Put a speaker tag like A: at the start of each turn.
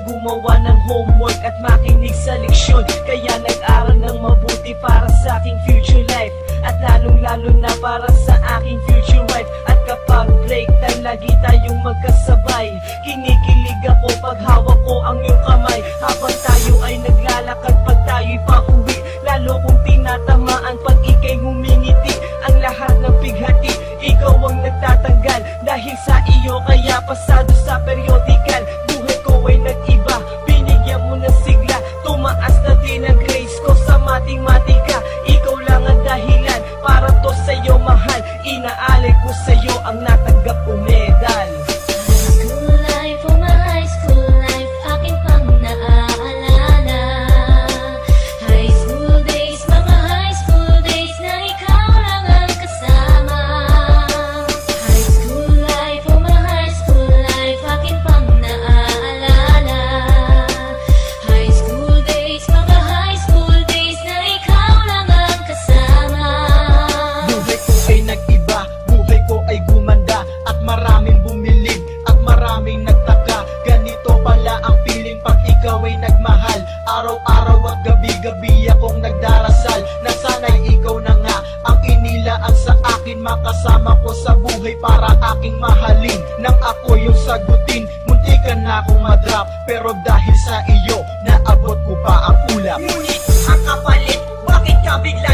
A: gumawa ng homework at makinig sa leksyon. Kaya nag-aral ng mabuti para sa aking future life, at lalong-lalo na para sa aking future wife. At kapag break time, lagi tayong magkasabay. Kinikilig ako pag hawak ko ang iyong kamay, habang tayo ay naglalakad pag tayo'y pauwi. Lalo kong tinatamaan pag ika'y ngumingiti. Ang lahat ng pighati, ikaw ang nagtatanggal. Dahil sa iyo kaya pasado sa periodical. Buhay ko ay nag-iba, binigyan mo ng sigla. Tumaas na din ang grades ko sa matematika. Ikaw lang ang dahilan para to sa'yo mahal. Inaalay ko sa'yo ang natanggap kong medal.
B: School life, oh my high school life, aking pang naaalala. High school days, mga high school days na ikaw lang ang kasama. High school life, oh my high school life, aking pang naaalala. High school days, mga high school days na ikaw lang ang kasama.
C: Buhay ko ay nag-iba, buhay ko ay gumanda, at maraming bumilig, at maraming nagtaka. Ganito pala ang feeling pag ikaw ay nagmahal. Araw-araw at gabi-gabi akong nagdarasal na sana'y ikaw na nga ang inilaan sa akin. Makasama ko sa buhay para aking mahalin. Nang ako yung sagutin, muntikan na akong madrop, pero dahil sa iyo, naabot ko pa ang ulap.
A: Ngunit ang kapalit, bakit ka bigla